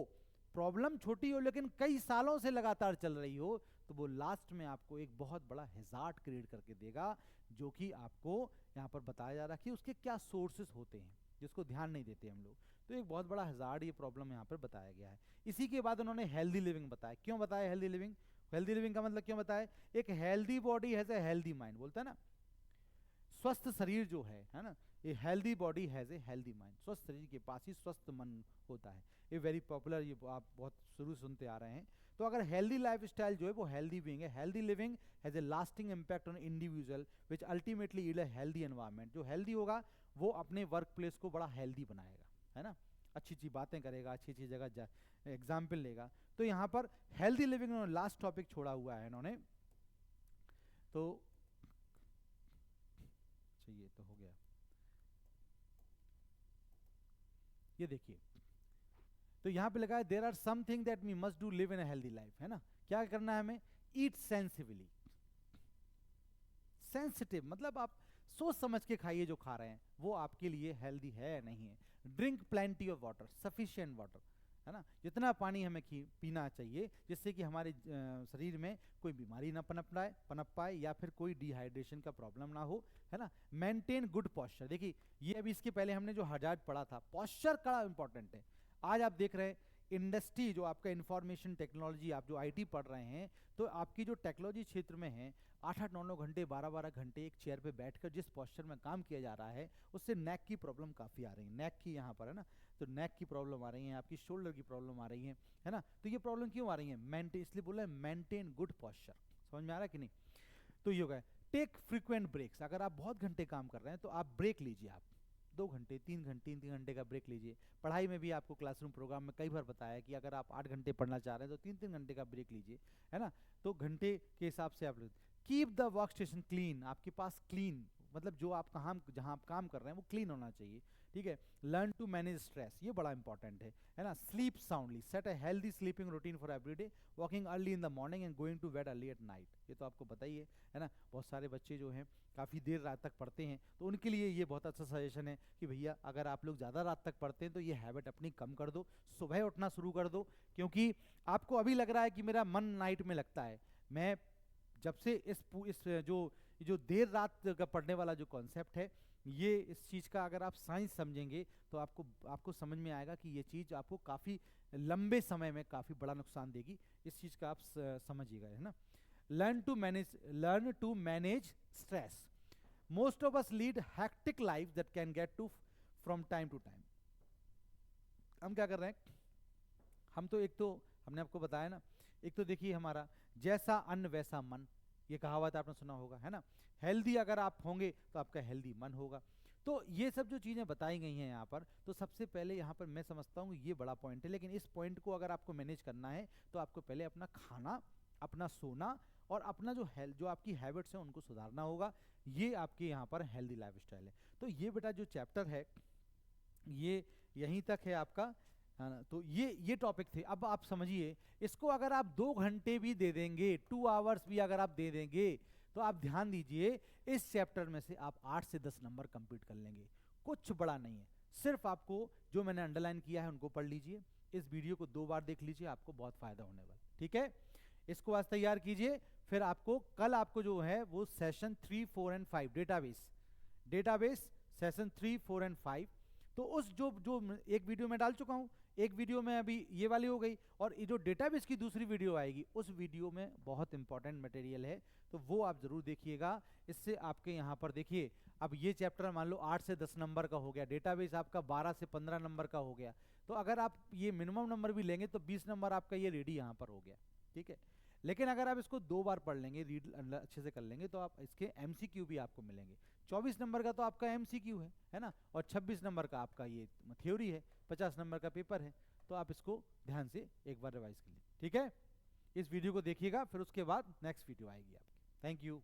प्रॉब्लम छोटी हो लेकिन कई सालों से लगातार चल रही हो, तो वो लास्ट में आपको एक बहुत बड़ा हजार्ड क्रिएट करके देगा, जो कि आपको यहाँ पर बताया जा रहा है कि उसके क्या सोर्सेस होते हैं जिसको ध्यान नहीं देते हम लोग। तो एक बहुत बड़ा हजार्ड ये प्रॉब्लम यहाँ पर बताया गया है। इसी के बाद उन्होंने हेल्दी लिविंग बताया। क्यों बताया हेल्दी लिविंग? हेल्दी लिविंग का मतलब क्यों बताया? एक healthy body has a healthy mind, बोलता है ना, स्वस्थ शरीर जो है ना, a healthy body has a healthy mind, स्वस्थ शरीर के पास ही स्वस्थ मन होता है। ये वेरी पॉपुलर, ये आप बहुत शुरू सुनते आ रहे हैं। तो अगर हेल्दी लाइफ स्टाइल जो है वो हेल्दी बीइंग है, healthy living has a lasting impact on individual which ultimately yield a healthy environment. जो हेल्दी होगा वो अपने वर्क प्लेस को बड़ा हेल्दी बनाएगा, है ना, अच्छी अच्छी बातें करेगा, अच्छी अच्छी जगह एग्जाम्पल लेगा। तो यहाँ पर हेल्दी लिविंग उन्होंने लास्ट टॉपिक छोड़ा हुआ है इन्होंने। तो ये तो हो गया, ये देखिए, तो यहाँ पे लगा है there are something that we must do live in a healthy life, है ना। क्या करना है हमें? ईट सेंसिबली, सेंसिटिव मतलब आप सोच समझ के खाइए जो खा रहे हैं वो आपके लिए हेल्दी है या नहीं है। Drink plenty of water, sufficient water, है ना, जितना पानी हमें पीना चाहिए जिससे कि हमारे शरीर में कोई बीमारी ना पनप पाए या फिर कोई डिहाइड्रेशन का प्रॉब्लम ना हो, है ना। मेंटेन गुड पॉस्चर, देखिए ये अभी इसके पहले हमने जो हजार्ड पढ़ा था, पॉस्चर का इंपॉर्टेंट है। आज आप देख रहे हैं इंडस्ट्री जो आपका इंफॉर्मेशन टेक्नोलॉजी, आप जो आईटी पढ़ रहे हैं, तो आपकी जो टेक्नोलॉजी क्षेत्र में है 8-8, 9-9 घंटे, 12-12 घंटे एक चेयर पे बैठकर जिस पॉस्चर में काम किया जा रहा है उससे नेक की प्रॉब्लम काफ़ी आ रही है। नेक की यहाँ पर है ना, तो नेक की प्रॉब्लम आ रही है, आपकी शोल्डर की प्रॉब्लम आ रही है ना। तो ये प्रॉब्लम क्यों आ रही है? मेंटेन, इसलिए बोला है मेंटेन गुड पॉस्चर। समझ में आ रहा है कि नहीं? तो ये हो गया। टेक फ्रीक्वेंट ब्रेक्स, अगर आप बहुत घंटे काम कर रहे हैं तो आप ब्रेक लीजिए, आप 2 घंटे 3 घंटे 3 घंटे का ब्रेक लीजिए। पढ़ाई में भी आपको क्लासरूम प्रोग्राम में कई बार बताया कि अगर आप 8 घंटे पढ़ना चाह रहे हैं तो 3-3 घंटे का ब्रेक लीजिए, है ना। तो घंटे के हिसाब से आप keep the work station clean, आपके पास क्लीन मतलब जो आप जहाँ आप काम कर रहे हैं वो क्लीन होना चाहिए, ठीक है। लर्न टू मैनेज स्ट्रेस, ये बड़ा इंपॉर्टेंट है ना। Sleep soundly, set a healthy sleeping routine for everyday, walking early in the morning and going to bed early at night, ये तो आपको पता ही है ना। बहुत सारे बच्चे जो हैं काफ़ी देर रात तक पढ़ते हैं, तो उनके लिए ये बहुत अच्छा सजेशन है कि भैया अगर आप लोग ज़्यादा रात तक पढ़ते हैं तो ये हैबिट अपनी कम कर दो, सुबह उठना शुरू कर दो। क्योंकि आपको अभी लग रहा है कि मेरा मन नाइट में लगता है, मैं जब से इस जो देर रात का पढ़ने वाला जो कॉन्सेप्ट है, ये इस चीज़ का अगर आप साइंस समझेंगे तो आपको समझ में आएगा कि ये चीज़ आपको काफ़ी लंबे समय में काफ़ी बड़ा नुकसान देगी। इस चीज़ का आप समझिएगा, है ना। Learn to manage stress, most of us lead hectic life that can get to from time to time. हम क्या कर रहे हैं, हम तो एक तो हमने आपको बताया ना, एक तो देखिए हमारा जैसा अन्न वैसा मन, ये कहावत आपने सुना होगा, है ना। हेल्दी अगर आप होंगे तो आपका हेल्दी मन होगा। तो ये सब जो चीज़ें बताई गई हैं यहाँ पर, तो सबसे पहले यहाँ पर मैं समझता हूँ ये बड़ा पॉइंट है, लेकिन इस पॉइंट को अगर आपको मैनेज करना है तो आपको पहले अपना खाना, अपना सोना और अपना जो आपकी हैबिट्स हैं उनको सुधारना होगा। ये आपके यहाँ पर हेल्दी लाइफस्टाइल है। तो ये बेटा जो चैप्टर है ये यहीं तक है आपका, है ना। तो ये टॉपिक थे। अब आप समझिए, इसको अगर आप 2 घंटे भी दे देंगे, 2 आवर्स भी अगर आप दे देंगे, तो आप ध्यान दीजिए इस चैप्टर में से आप 8 से 10 नंबर कंप्लीट कर लेंगे। कुछ बड़ा नहीं है, सिर्फ आपको जो मैंने अंडरलाइन किया है उनको पढ़ लीजिए, इस वीडियो को 2 बार देख लीजिए, आपको बहुत फायदा होने वाला, ठीक है। इसको आज तैयार कीजिए, फिर आपको कल आपको जो है वो session 3, 4 and 5 database session 3, 4 and 5, तो उस जो एक वीडियो में डाल चुका हूँ, एक वीडियो में अभी ये वाली हो गई, और ये जो डेटाबेस की दूसरी वीडियो आएगी उस वीडियो में बहुत इंपॉर्टेंट मटेरियल है, तो वो आप जरूर देखिएगा। इससे आपके यहाँ पर देखिए, अब ये चैप्टर मान लो 8 से 10 नंबर का हो गया, डेटाबेस आपका 12 से 15 नंबर का हो गया, तो अगर आप ये मिनिमम नंबर भी लेंगे तो 20 नंबर आपका ये रेडी यहाँ पर हो गया, ठीक है। लेकिन अगर आप इसको 2 बार पढ़ लेंगे, रीड अच्छे से कर लेंगे, तो आप इसके एमसीक्यू भी आपको मिलेंगे। 24 नंबर का तो आपका एमसीक्यू है ना, और 26 नंबर का आपका ये थ्योरी है, 50 नंबर का पेपर है। तो आप इसको ध्यान से एक बार रिवाइज कर लीजिए, ठीक है। इस वीडियो को देखिएगा, फिर उसके बाद नेक्स्ट वीडियो आएगी आपकी। Thank you.